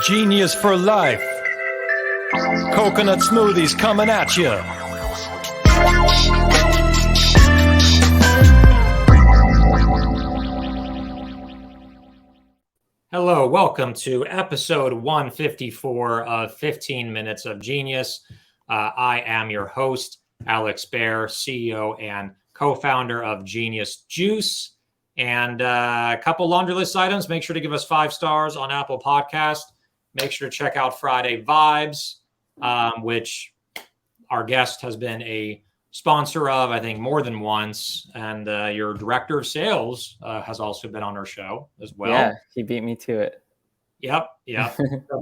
Genius for life. Coconut smoothies coming at you. Hello, welcome to episode 154 of 15 Minutes of Genius. I am your host, Alex Baer, CEO and co-founder of Genius Juice. And a couple laundry list items. Make sure to give us 5 stars on Apple Podcast. Make sure to check out Friday Vibes, which our guest has been a sponsor of, I think, more than once. And your director of sales has also been on our show as well. Yeah, he beat me to it. Yep. He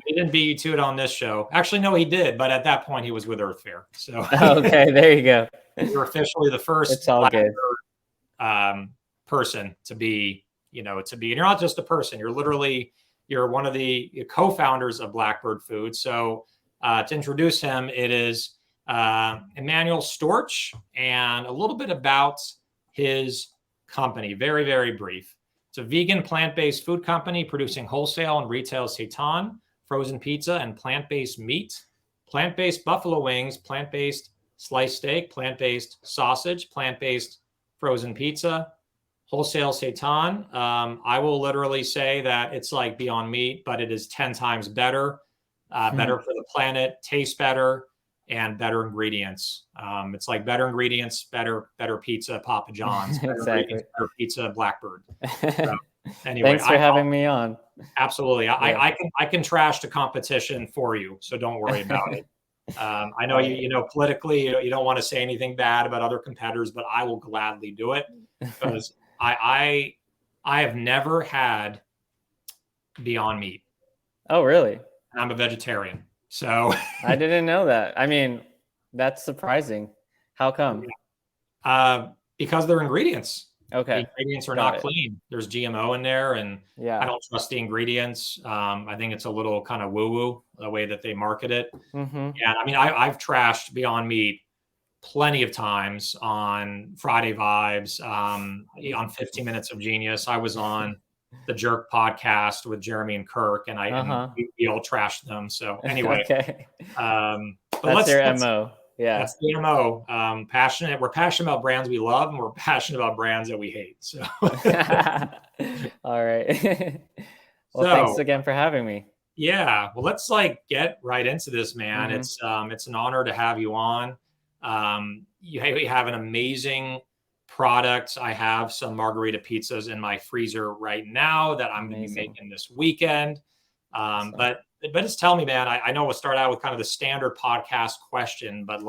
didn't beat you to it on this show. Actually, no, he did. But at that point, he was with Earth Fair. So okay, there you go. You're officially the first it's all good. Person to be, and you're not just a person. You're one of the co-founders of Blackbird Foods. So to introduce him, it is Emanuel Storch, and a little bit about his company. Very, very brief. It's a vegan, plant-based food company producing wholesale and retail seitan, frozen pizza, and plant-based meat, plant-based buffalo wings, plant-based sliced steak, plant-based sausage, plant-based frozen pizza, Wholesale Seitan. I will literally say that it's like Beyond Meat, but it is 10 times better, better for the planet, tastes better, and better ingredients. It's like better ingredients, better pizza, Papa John's, better exactly. Better pizza, Blackbird. So, anyway, thanks for having me on. Absolutely. Yeah. I can trash the competition for you, so don't worry about it. I know you politically you don't want to say anything bad about other competitors, but I will gladly do it because I have never had Beyond Meat. Oh, really? And I'm a vegetarian, so I didn't know that. I mean, that's surprising. How come? Because they're ingredients. Okay. The ingredients are not clean. There's GMO in there, and yeah, I don't trust the ingredients. I think it's a little kind of woo-woo the way that they market it. Mm-hmm. And I mean, I've trashed Beyond Meat plenty of times on Friday Vibes, on 15 Minutes of Genius. I was on the Jerk podcast with Jeremy and Kirk, and and we all trashed them. So anyway, okay. But that's your MO. Yeah, that's the MO. Passionate. We're passionate about brands we love, and we're passionate about brands that we hate. So, all right. Well, thanks again for having me. Yeah. Well, let's get right into this, man. Mm-hmm. It's an honor to have you on. You have an amazing product. I have some margarita pizzas in my freezer right now that I'm going to be making this weekend. But just tell me, man, I know we'll start out with kind of the standard podcast question, but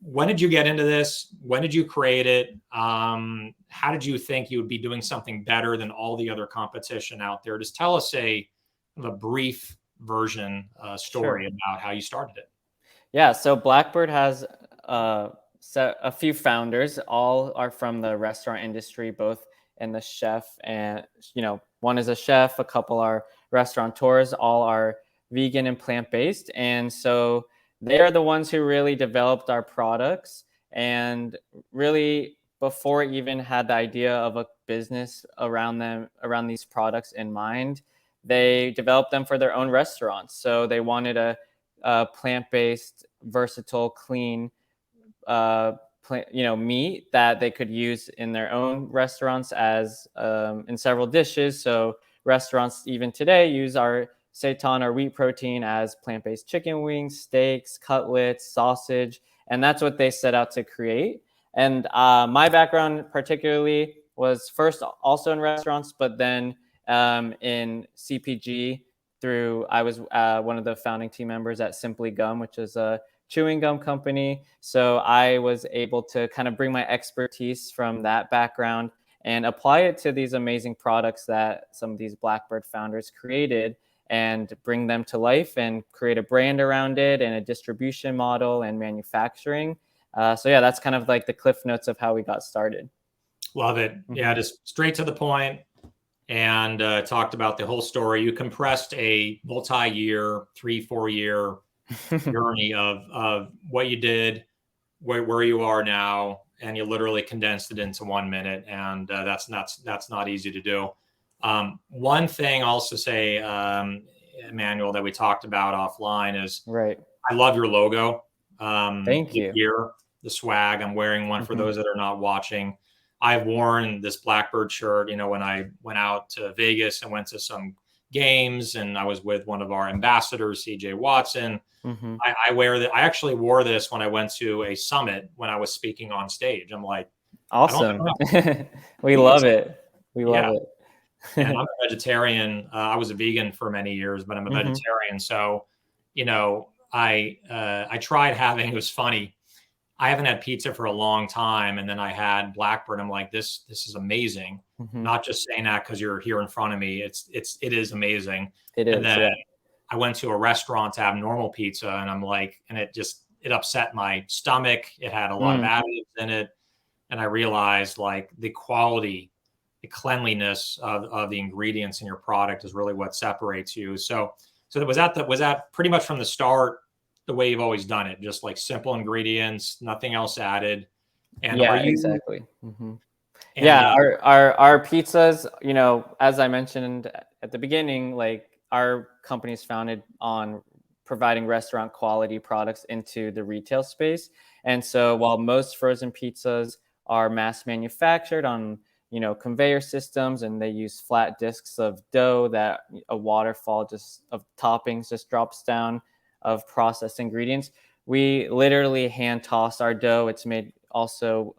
when did you get into this? When did you create it? How did you think you would be doing something better than all the other competition out there? Just tell us a brief version story about how you started it. Yeah, so Blackbird has a few founders. All are from the restaurant industry, both in the chef and, one is a chef, a couple are restaurateurs, all are vegan and plant-based. And so they are the ones who really developed our products, and really before even had the idea of a business around these products in mind, they developed them for their own restaurants. So they wanted a plant-based, versatile, clean, meat that they could use in their own restaurants as in several dishes. So restaurants even today use our seitan or wheat protein as plant-based chicken wings, steaks, cutlets, sausage, and that's what they set out to create. And my background particularly was first also in restaurants, but then in CPG. I was one of the founding team members at Simply Gum, which is a chewing gum company. So I was able to kind of bring my expertise from that background and apply it to these amazing products that some of these Blackbird founders created, and bring them to life and create a brand around it and a distribution model and manufacturing. So yeah, that's kind of like the cliff notes of how we got started. Love it. Mm-hmm. Yeah, just straight to the point. And talked about the whole story. You compressed a multi-year, 3-4 year journey of what you did, where you are now, and you literally condensed it into 1 minute. And that's not easy to do. One thing I'll also say, Emanuel, that we talked about offline is Right. I love your logo. Thank The you. gear, the swag. I'm wearing one for those that are not watching. I've worn this Blackbird shirt, when I went out to Vegas and went to some games, and I was with one of our ambassadors, CJ Watson. I wear that. I actually wore this when I went to a summit when I was speaking on stage. I'm like, Awesome. I don't We love it. We love it. And I'm a vegetarian. I was a vegan for many years, but I'm a vegetarian. So, I tried having. It was funny. I haven't had pizza for a long time, and then I had Blackbird. I'm like, this is amazing. Not just saying that because you're here in front of me. It is amazing. It And is. then Yeah. I went to a restaurant to have normal pizza, and I'm like, and it upset my stomach. It had a lot of additives in it, and I realized like the quality, the cleanliness of the ingredients in your product is really what separates you. So was that pretty much from the start the way you've always done it, just like simple ingredients, nothing else added? And Yeah, are you exactly. and Yeah, our pizzas, as I mentioned at the beginning, like our company's founded on providing restaurant quality products into the retail space. And so while most frozen pizzas are mass manufactured on, conveyor systems, and they use flat discs of dough that a waterfall just of toppings just drops down of processed ingredients, we literally hand toss our dough. It's made also,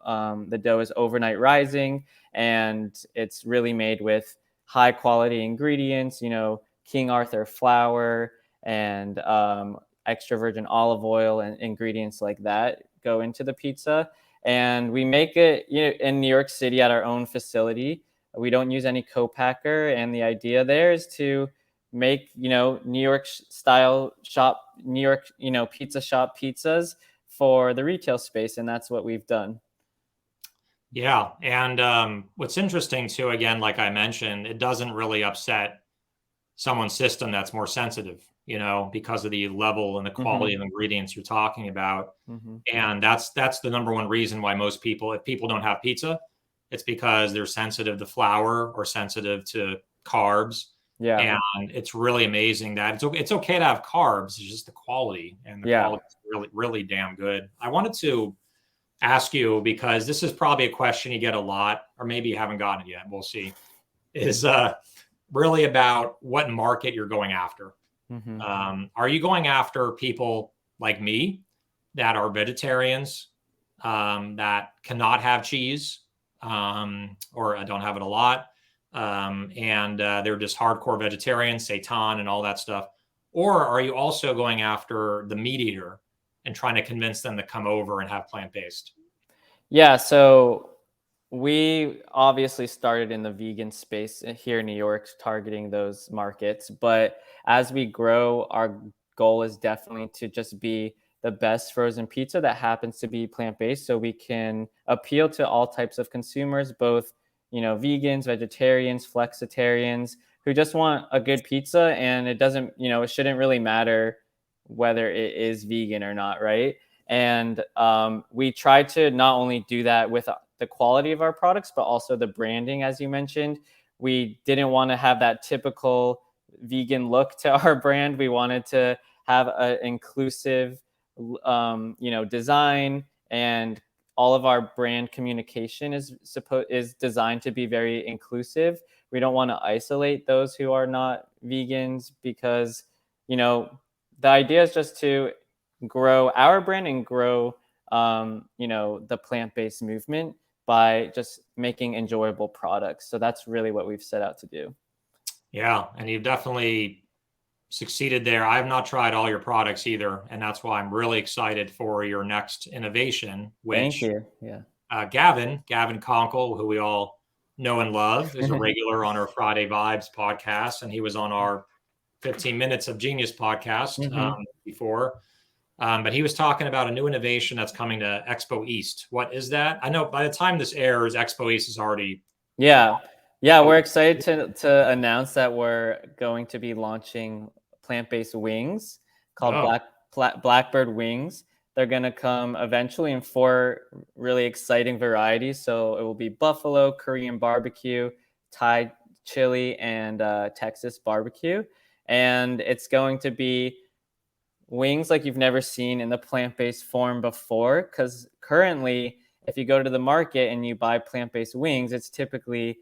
the dough is overnight rising, and it's really made with high quality ingredients, King Arthur flour and extra virgin olive oil and ingredients like that go into the pizza. And we make it, in New York City at our own facility. We don't use any co-packer. And the idea there is to make, New York style shop, New York, pizza shop pizzas for the retail space. And that's what we've done. Yeah. And what's interesting too, again, like I mentioned, it doesn't really upset someone's system that's more sensitive, because of the level and the quality of ingredients you're talking about. And that's the number one reason why most people, if people don't have pizza, it's because they're sensitive to flour or sensitive to carbs. Yeah. And it's really amazing that it's okay to have carbs. It's just the quality, and the quality is really, really damn good. I wanted to ask you, because this is probably a question you get a lot, or maybe you haven't gotten it yet. We'll see. Is really about what market you're going after. Are you going after people like me that are vegetarians, that cannot have cheese, or don't have it a lot, and they're just hardcore vegetarians, seitan and all that stuff? Or are you also going after the meat eater and trying to convince them to come over and have plant-based? Yeah, so we obviously started in the vegan space here in New York, targeting those markets. But as we grow, our goal is definitely to just be the best frozen pizza that happens to be plant-based, so we can appeal to all types of consumers, both, vegans, vegetarians, flexitarians, who just want a good pizza. And it doesn't, it shouldn't really matter whether it is vegan or not, right? And we try to not only do that with the quality of our products, but also the branding, as you mentioned. We didn't want to have that typical vegan look to our brand. We wanted to have an inclusive, design, and all of our brand communication is designed to be very inclusive. We don't want to isolate those who are not vegans, because, the idea is just to grow our brand and grow, the plant-based movement by just making enjoyable products. So that's really what we've set out to do. Yeah, and you've definitely succeeded there. I have not tried all your products either, and that's why I'm really excited for your next innovation, Thank which you. Yeah. Gavin Conkle, who we all know and love, is a regular on our Friday Vibes podcast, and he was on our 15 Minutes of Genius podcast before. But he was talking about a new innovation that's coming to Expo East. What is that? I know by the time this airs, Expo East is already. Yeah. We're excited to announce that we're going to be launching plant-based wings called Blackbird Wings. They're going to come eventually in 4 really exciting varieties. So it will be buffalo, Korean barbecue, Thai chili, and Texas barbecue. and it's going to be wings like you've never seen in the plant-based form before. Because currently, if you go to the market and you buy plant-based wings, it's typically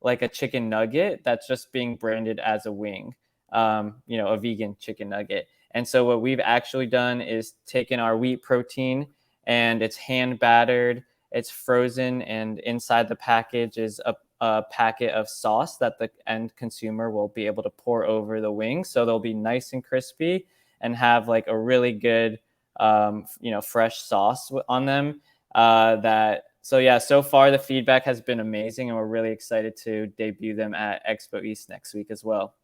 like a chicken nugget that's just being branded as a wing, a vegan chicken nugget. And so what we've actually done is taken our wheat protein, and it's hand battered, it's frozen, and inside the package is a packet of sauce that the end consumer will be able to pour over the wings. So they'll be nice and crispy and have like a really good, fresh sauce on them. So far the feedback has been amazing, and we're really excited to debut them at Expo East next week as well.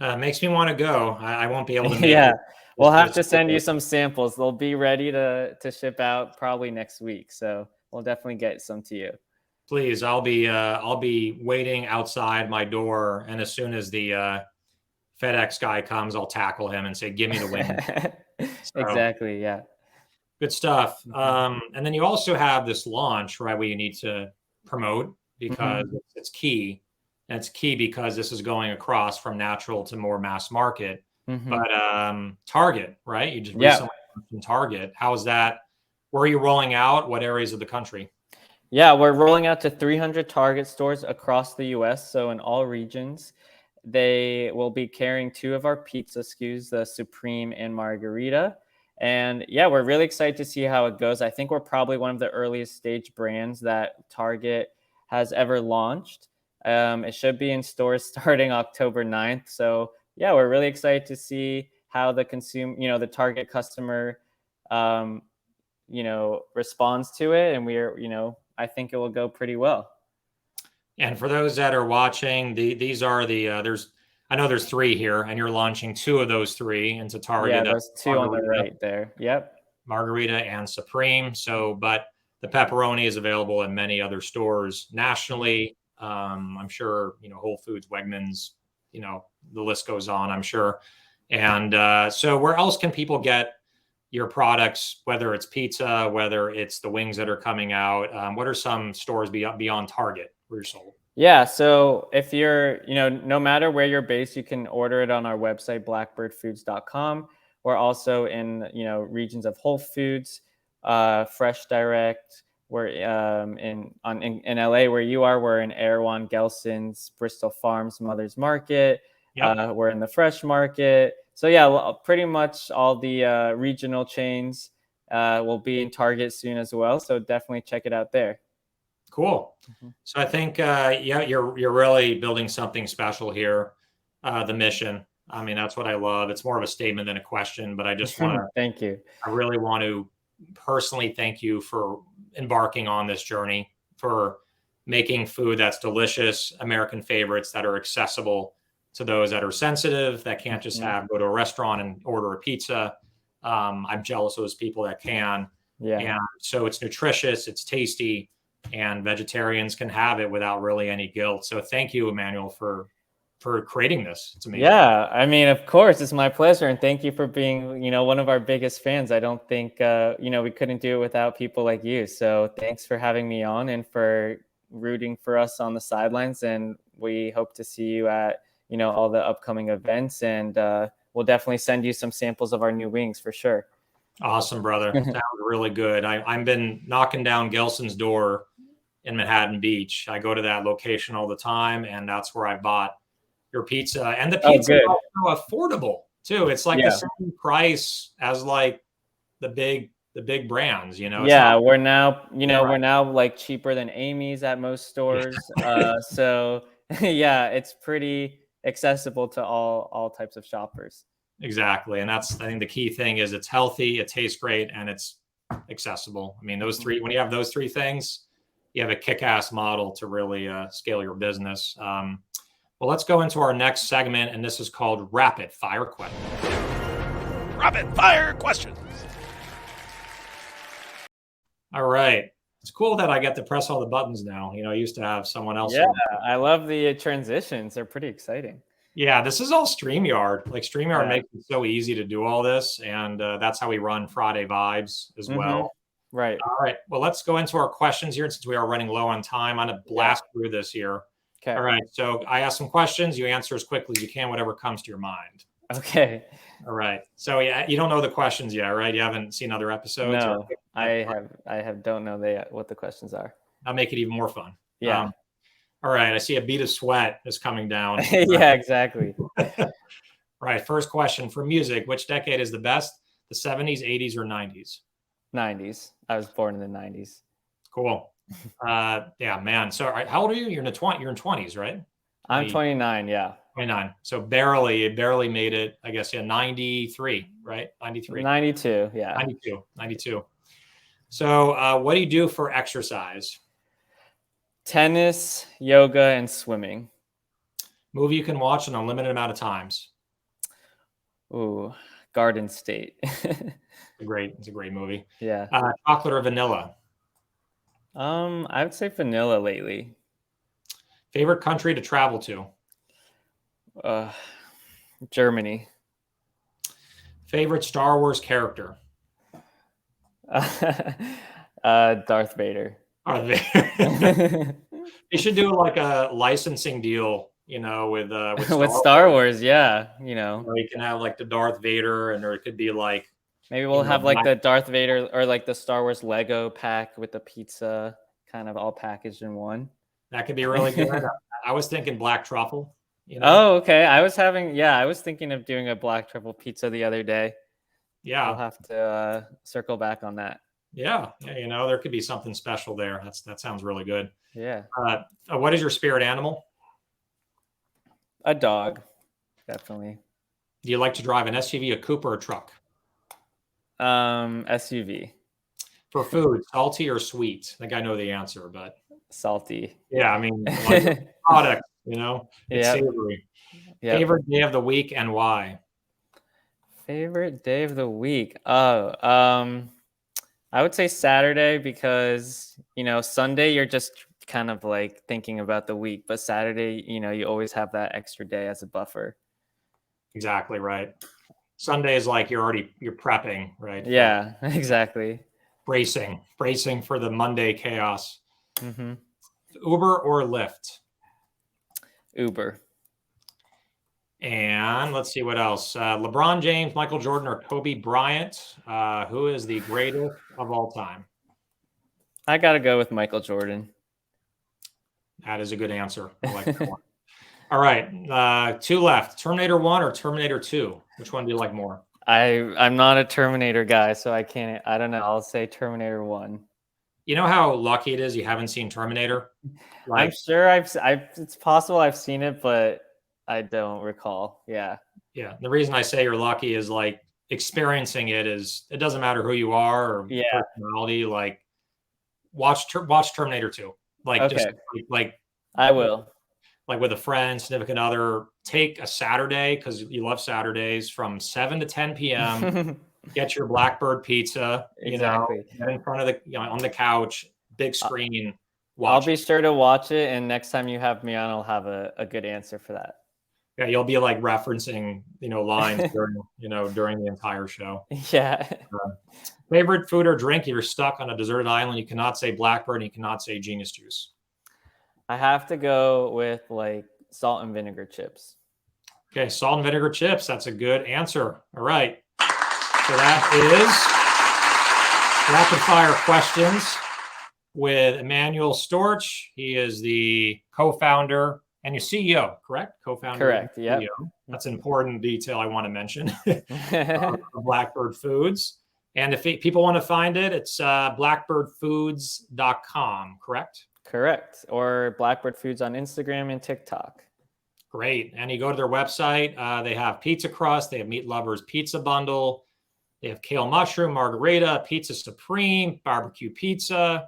Makes me want to go. I won't be able to make Yeah, it. we'll have to send you some samples. They'll be ready to ship out probably next week. So we'll definitely get some to you. Please, I'll be waiting outside my door, and as soon as the FedEx guy comes, I'll tackle him and say, "Give me the wing." Exactly. Yeah. Good stuff. And then you also have this launch, right, where you need to promote because it's key. And it's key because this is going across from natural to more mass market. But Target, right? You just recently launched in Target. How is that? Where are you rolling out? What areas of the country? Yeah, we're rolling out to 300 Target stores across the US. So in all regions, they will be carrying 2 of our pizza SKUs, the Supreme and Margarita. And yeah, we're really excited to see how it goes. I think we're probably one of the earliest stage brands that Target has ever launched. It should be in stores starting October 9th. So yeah, we're really excited to see how the the Target customer, responds to it. And I think it will go pretty well. And for those that are watching, these are I know there's 3 here, and you're launching 2 of those 3 into Target. Yeah, those 2 on the right there. Yep. Margarita and Supreme. So, but the pepperoni is available in many other stores nationally. I'm sure, Whole Foods, Wegmans, the list goes on, I'm sure. And so where else can people get your products, whether it's pizza, whether it's the wings that are coming out? What are some stores beyond Target where you're sold? Yeah, so if you're, no matter where you're based, you can order it on our website, blackbirdfoods.com. We're also in, regions of Whole Foods, Fresh Direct. We're in LA where you are. We're in Erewhon, Gelson's, Bristol Farms, Mother's Market. Yep. We're in the Fresh Market. So yeah, pretty much all the regional chains will be in Target soon as well. So definitely check it out there. Cool. So I think, you're really building something special here. The mission. I mean, that's what I love. It's more of a statement than a question, but I just want to thank you. I really want to personally thank you for embarking on this journey, for making food that's delicious, American favorites that are accessible to those that are sensitive, that can't just go to a restaurant and order a pizza. I'm jealous of those people that can. Yeah. And so it's nutritious, it's tasty, and vegetarians can have it without really any guilt. So thank you, Emanuel, for creating this. It's amazing. Yeah, I mean, of course, it's my pleasure. And thank you for being, one of our biggest fans. I don't think, we couldn't do it without people like you. So thanks for having me on and for rooting for us on the sidelines. And we hope to see you at, all the upcoming events. And we'll definitely send you some samples of our new wings for sure. Awesome, brother. Sounds really good. I've been knocking down Gelson's door in Manhattan Beach. I go to that location all the time, and that's where I bought your pizza. And the pizza is also affordable too. It's like the same price as like the big brands, Yeah, we're now, we're now like cheaper than Amy's at most stores. So yeah, it's pretty accessible to all types of shoppers. Exactly. And that's, I think the key thing is it's healthy, it tastes great, and it's accessible. I mean, those 3, when you have those 3 things, you have a kick-ass model to really scale your business. Well, let's go into our next segment, and this is called Rapid Fire Questions. Rapid Fire Questions. All right. It's cool that I get to press all the buttons now. I used to have someone else. Yeah, I love the transitions. They're pretty exciting. Yeah, this is all StreamYard. Like StreamYard makes it so easy to do all this. And that's how we run Friday Vibes as well. Right. All right. Well, let's go into our questions here. And since we are running low on time, I'm going to blast through this here. Okay. All right. So I ask some questions. You answer as quickly as you can, whatever comes to your mind. Okay. All right. So yeah, you don't know the questions yet, right? You haven't seen other episodes? No, I don't know what the questions are. I'll make it even more fun. Yeah. All right. I see a bead of sweat is coming down. Yeah, exactly. Right. First question for music. Which decade is the best? The 70s, 80s, or 90s? 90s. I was born in the 90s. Cool. Yeah, man. So how old are you? You're in 20s, right? I'm 29. Yeah. 29. So barely made it. I guess, yeah, 93, right? 93. 92. Yeah. 92. So what do you do for exercise? Tennis, yoga, and swimming. Movie you can watch an unlimited amount of times. Ooh, Garden State. It's a great movie. Yeah. Chocolate or vanilla? I would say vanilla lately. Favorite country to travel to? Germany. Favorite Star Wars character? Darth Vader. You should do like a licensing deal, with with Star Wars. Yeah, You can have like the Darth Vader, or it could be like maybe we'll have like the Darth Vader or like the Star Wars Lego pack with the pizza, kind of all packaged in one. That could be really good. I was thinking black truffle. Oh, okay. I was thinking of doing a black truffle pizza the other day. Yeah, we'll have to circle back on that. Yeah, there could be something special there. That sounds really good. Yeah. What is your spirit animal? A dog, definitely. Do you like to drive an SUV, a coupe, or a truck? SUV. For food, salty or sweet? I think I know the answer, but salty. Yeah, I mean, like product, it's savory. Yep. Favorite day of the week and why? Favorite day of the week? I would say Saturday because, Sunday you're just kind of like thinking about the week, but Saturday, you always have that extra day as a buffer. Exactly right. Sunday is like you're prepping, right? Yeah, exactly. Bracing for the Monday chaos. Mm-hmm. Uber or Lyft? Uber. And let's see what else. LeBron James, Michael Jordan, or Kobe Bryant? Who is the greatest of all time? I got to go with Michael Jordan. That is a good answer. I like that one. All right. Two left. Terminator 1 or Terminator 2? Which one do you like more? I'm not a Terminator guy, so I don't know. I'll say Terminator 1. You know how lucky it is you haven't seen Terminator? I'm sure it's possible I've seen it, but I don't recall. Yeah. Yeah. The reason I say you're lucky is like experiencing it doesn't matter who you are or personality. Like watch Terminator 2. Like okay. just like I will. Like with a friend, significant other, take a Saturday because you love Saturdays from 7 to 10 p.m. Get your Blackbird pizza. Exactly. Get in front of on the couch, big screen. I'll be sure to watch it, and next time you have me on, I'll have a good answer for that. Yeah, you'll be like referencing, lines during the entire show. Yeah. Favorite food or drink if you're stuck on a deserted island? You cannot say Blackbird, and you cannot say Genius Juice. I have to go with like salt and vinegar chips. Okay, salt and vinegar chips. That's a good answer. All right. So that is rapid fire questions with Emanuel Storch. He is the co-founder and your CEO, correct? Co-founder. Correct. Yeah. That's an important detail I want to mention. Blackbird Foods. And if people want to find it, it's blackbirdfoods.com, correct? Correct. Or Blackbird Foods on Instagram and TikTok. Great. And you go to their website. They have pizza crust. They have Meat Lovers pizza bundle. They have kale mushroom, margarita, pizza supreme, barbecue pizza.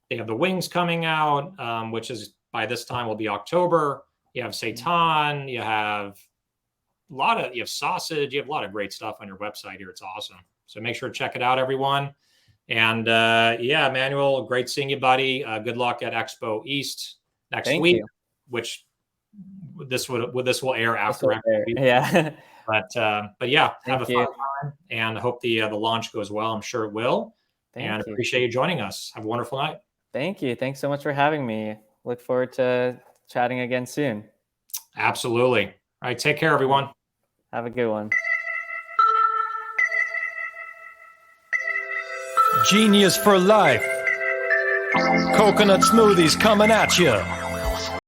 They have the wings coming out, which is by this time will be October. You have seitan. You have sausage. You have a lot of great stuff on your website here. It's awesome. So make sure to check it out, everyone. And Emanuel, great seeing you, buddy. Good luck at Expo East next week, which this will air after Expo East. Yeah. But yeah, have a fun time, and I hope the launch goes well. I'm sure it will. And appreciate you joining us. Have a wonderful night. Thank you. Thanks so much for having me. Look forward to chatting again soon. Absolutely. All right. Take care, everyone. Have a good one. Genius for life. Coconut smoothies coming at you.